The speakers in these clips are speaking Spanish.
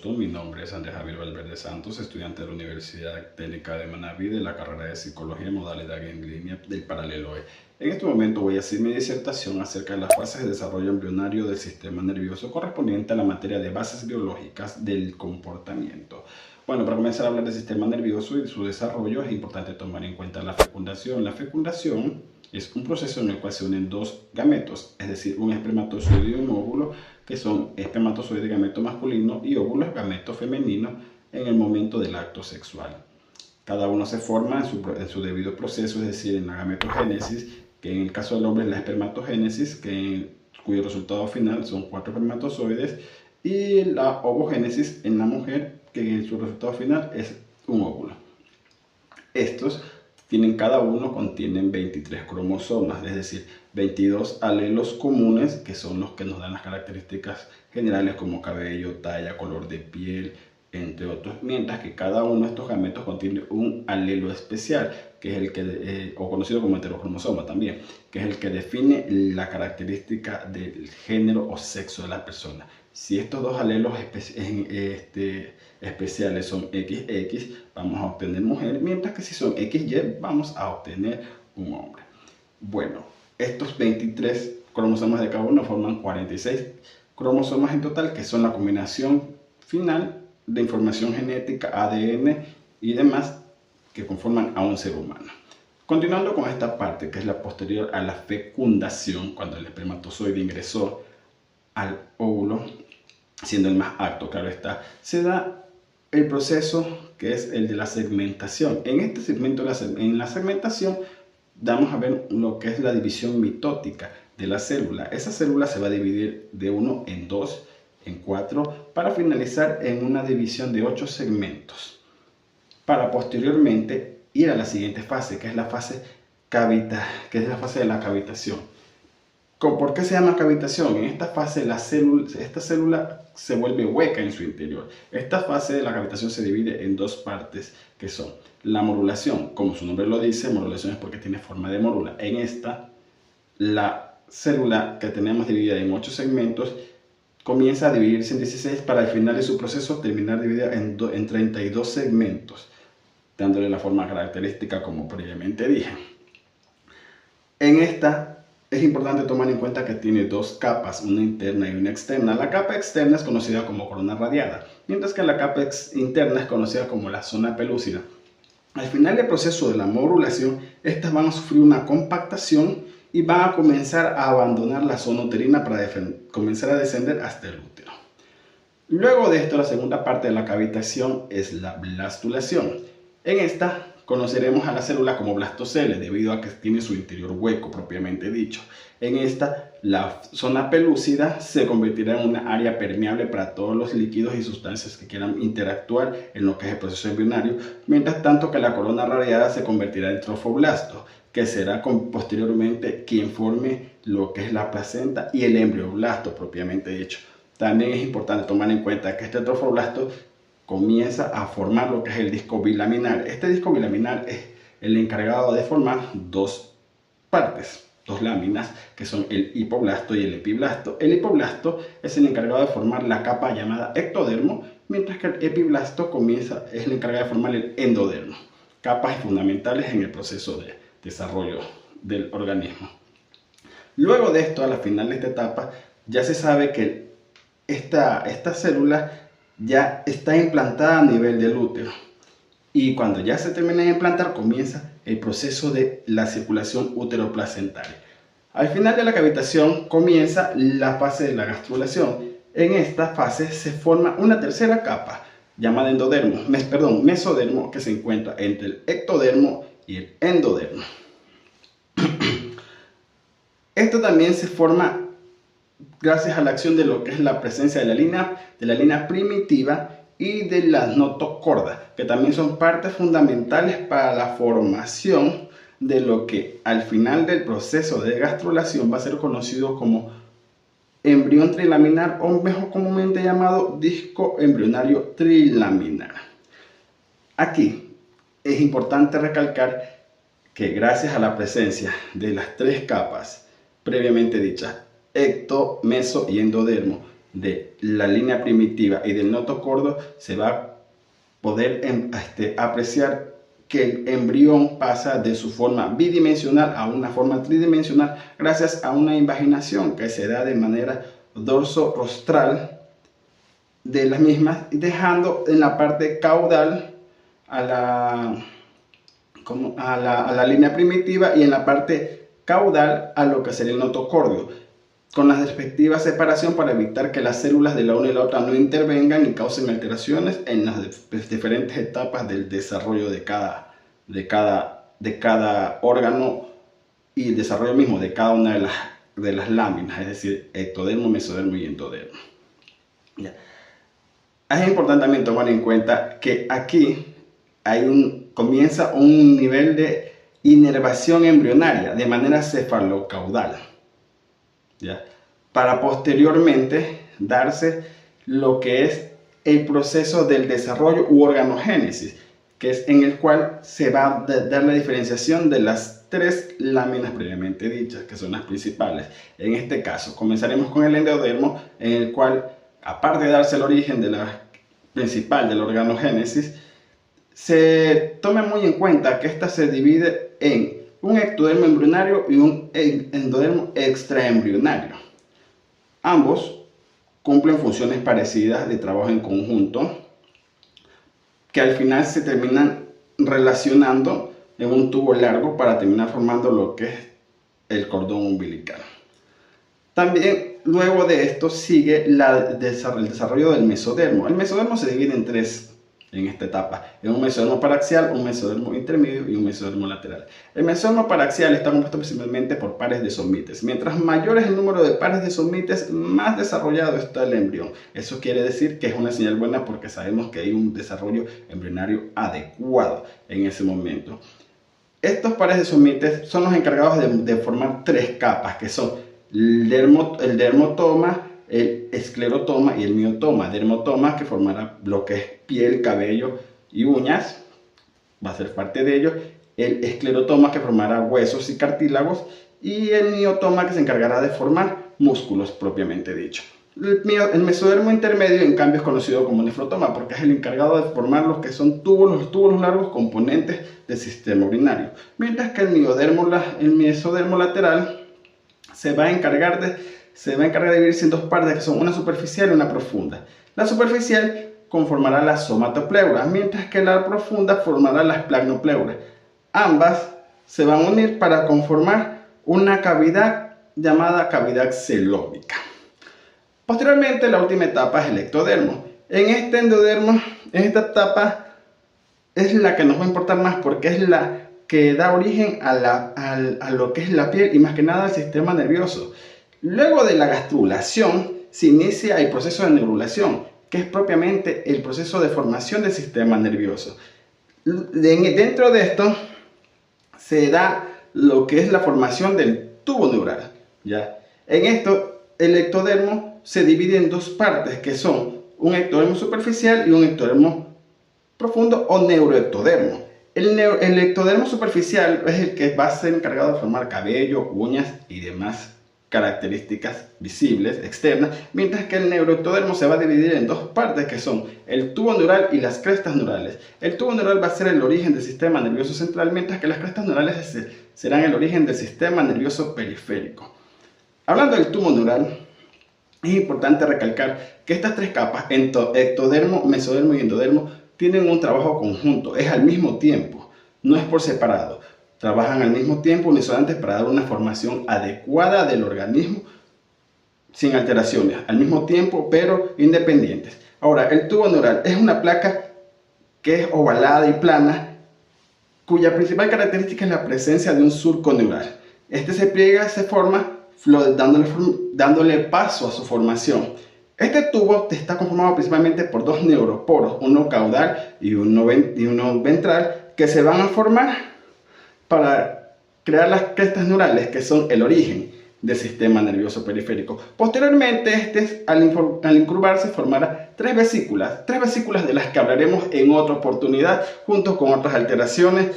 gusto. Mi nombre es Andrés Javier Valverde Santos, estudiante de la Universidad Técnica de Manabí de la carrera de Psicología, modalidad en línea del paralelo E. En este momento voy a hacer mi disertación acerca de las fases de desarrollo embrionario del sistema nervioso correspondiente a la materia de bases biológicas del comportamiento. Bueno, para comenzar a hablar del sistema nervioso y su desarrollo es importante tomar en cuenta la fecundación. La fecundación es un proceso en el cual se unen dos gametos, es decir, un espermatozoide y un óvulo, que son espermatozoide gameto masculino y óvulos gameto femenino en el momento del acto sexual. Cada uno se forma en su debido proceso, es decir, en la gametogénesis, que en el caso del hombre es la espermatogénesis, cuyo resultado final son 4 espermatozoides, y la ovogénesis en la mujer, que su resultado final es un óvulo. Estos cada uno contienen 23 cromosomas, es decir, 22 alelos comunes, que son los que nos dan las características generales como cabello, talla, color de piel, entre otros, mientras que cada uno de estos gametos contiene un alelo especial, que es el que, o conocido como heterocromosoma también, que es el que define la característica del género o sexo de la persona. Si estos dos alelos especiales son XX, vamos a obtener mujer, mientras que si son XY, vamos a obtener un hombre. Bueno, estos 23 cromosomas de cada uno forman 46 cromosomas en total, que son la combinación final de información genética, ADN y demás que conforman a un ser humano. Continuando con esta parte, que es la posterior a la fecundación, cuando el espermatozoide ingresó al óvulo, siendo el más apto, claro está, se da el proceso que es el de la segmentación. En este segmento, en la segmentación, vamos a ver lo que es la división mitótica de la célula. Esa célula se va a dividir de 1 en 2, en 4, para finalizar en una división de 8 segmentos, para posteriormente ir a la siguiente fase, que es la fase de la cavitación. ¿Por qué se llama cavitación? En esta fase esta célula se vuelve hueca en su interior. Esta fase de la cavitación se divide en dos partes, que son la morulación. Como su nombre lo dice, morulación es porque tiene forma de morula. En esta, la célula que tenemos dividida en 8 segmentos comienza a dividirse en 16 para al final de su proceso terminar dividida en 32 segmentos, dándole la forma característica como previamente dije. En esta es importante tomar en cuenta que tiene dos capas, una interna y una externa. La capa externa es conocida como corona radiada, mientras que la capa interna es conocida como la zona pelúcida. Al final del proceso de la morulación, estas van a sufrir una compactación y van a comenzar a abandonar la zona uterina para comenzar a descender hasta el útero. Luego de esto, la segunda parte de la cavitación es la blastulación. En esta conoceremos a la célula como blastocele, debido a que tiene su interior hueco propiamente dicho. En esta, la zona pelúcida se convertirá en una área permeable para todos los líquidos y sustancias que quieran interactuar en lo que es el proceso embrionario, mientras tanto que la corona radiada se convertirá en trofoblasto, que será posteriormente quien forme lo que es la placenta y el embrioblasto propiamente dicho. También es importante tomar en cuenta que este trofoblasto comienza a formar lo que es el disco bilaminar. Este disco bilaminar es el encargado de formar dos partes, dos láminas, que son el hipoblasto y el epiblasto. El hipoblasto es el encargado de formar la capa llamada ectodermo, mientras que el epiblasto es el encargado de formar el endodermo, capas fundamentales en el proceso de desarrollo del organismo. Luego de esto, a la final de esta etapa, ya se sabe que esta célula ya está implantada a nivel del útero, y cuando ya se termina de implantar comienza el proceso de la circulación uteroplacentaria. Al final de la cavitación comienza la fase de la gastrulación. En esta fase se forma una tercera capa llamada mesodermo, que se encuentra entre el ectodermo y el endodermo. Esto también se forma gracias a la acción de lo que es la presencia de la línea primitiva y de la notocorda, que también son partes fundamentales para la formación de lo que al final del proceso de gastrulación va a ser conocido como embrión trilaminar, o mejor comúnmente llamado disco embrionario trilaminar. Aquí es importante recalcar que gracias a la presencia de las tres capas previamente dichas, ecto, meso y endodermo, de la línea primitiva y del notocordo, se va a poder apreciar que el embrión pasa de su forma bidimensional a una forma tridimensional gracias a una invaginación que se da de manera dorso-rostral de las mismas, dejando en la parte caudal a la línea primitiva y en la parte caudal a lo que sería el notocordio, con la respectiva separación para evitar que las células de la una y la otra no intervengan y causen alteraciones en las diferentes etapas del desarrollo de cada órgano y el desarrollo mismo de cada una de las láminas, es decir, ectodermo, mesodermo y endodermo. Ya. Es importante también tomar en cuenta que aquí comienza un nivel de inervación embrionaria de manera cefalocaudal, ¿ya? Para posteriormente darse lo que es el proceso del desarrollo u organogénesis, que es en el cual se va a dar la diferenciación de las tres láminas previamente dichas, que son las principales. En este caso comenzaremos con el endodermo, en el cual, aparte de darse el origen de la principal del organogénesis, se toma muy en cuenta que esta se divide en un ectodermo embrionario y un endodermo extraembrionario. Ambos cumplen funciones parecidas de trabajo en conjunto, que al final se terminan relacionando en un tubo largo para terminar formando lo que es el cordón umbilical. También luego de esto sigue el desarrollo del mesodermo. El mesodermo se divide en tres en esta etapa: en un mesodermo paraxial, un mesodermo intermedio y un mesodermo lateral. El mesodermo paraxial está compuesto principalmente por pares de somites. Mientras mayor es el número de pares de somites, más desarrollado está el embrión. Eso quiere decir que es una señal buena porque sabemos que hay un desarrollo embrionario adecuado en ese momento. Estos pares de somites son los encargados de formar tres capas, que son el dermotoma, el esclerotoma y el miotoma. Dermotoma, que formará lo que es piel, cabello y uñas, va a ser parte de ello. El esclerotoma, que formará huesos y cartílagos, y el miotoma, que se encargará de formar músculos propiamente dicho. El mesodermo intermedio, en cambio, es conocido como nefrotoma porque es el encargado de formar los que son los túbulos largos componentes del sistema urinario, mientras que el mesodermo lateral se va a encargar de dividirse en dos partes, que son una superficial y una profunda. La superficial conformará la somatopleura, mientras que la profunda formará las plagnopleuras. Ambas se van a unir para conformar una cavidad llamada cavidad celómica. Posteriormente, la última etapa es el ectodermo. En esta etapa es la que nos va a importar más porque es la que da origen a lo que es la piel y más que nada al sistema nervioso. Luego de la gastrulación se inicia el proceso de neurulación, que es propiamente el proceso de formación del sistema nervioso. Dentro de esto se da lo que es la formación del tubo neural, ¿ya? En esto, el ectodermo se divide en dos partes, que son un ectodermo superficial y un ectodermo profundo o neuroectodermo. El ectodermo superficial es el que va a ser encargado de formar cabello, uñas y demás características visibles, externas, mientras que el neuroectodermo se va a dividir en dos partes, que son el tubo neural y las crestas neurales. El tubo neural va a ser el origen del sistema nervioso central, mientras que las crestas neurales serán el origen del sistema nervioso periférico. Hablando del tubo neural, es importante recalcar que estas tres capas, ectodermo, mesodermo y endodermo, tienen un trabajo conjunto, es al mismo tiempo, no es por separado. Trabajan al mismo tiempo unisonantes para dar una formación adecuada del organismo sin alteraciones, al mismo tiempo pero independientes. Ahora, el tubo neural es una placa que es ovalada y plana, cuya principal característica es la presencia de un surco neural. Este se pliega, se forma, dándole paso a su formación. Este tubo está conformado principalmente por dos neuroporos, uno caudal y uno ventral, que se van a formar para crear las crestas neurales, que son el origen del sistema nervioso periférico. Posteriormente, al incurvarse, formará tres vesículas de las que hablaremos en otra oportunidad, junto con otras alteraciones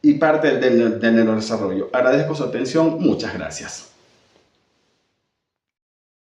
y parte del neurodesarrollo. Agradezco su atención, muchas gracias.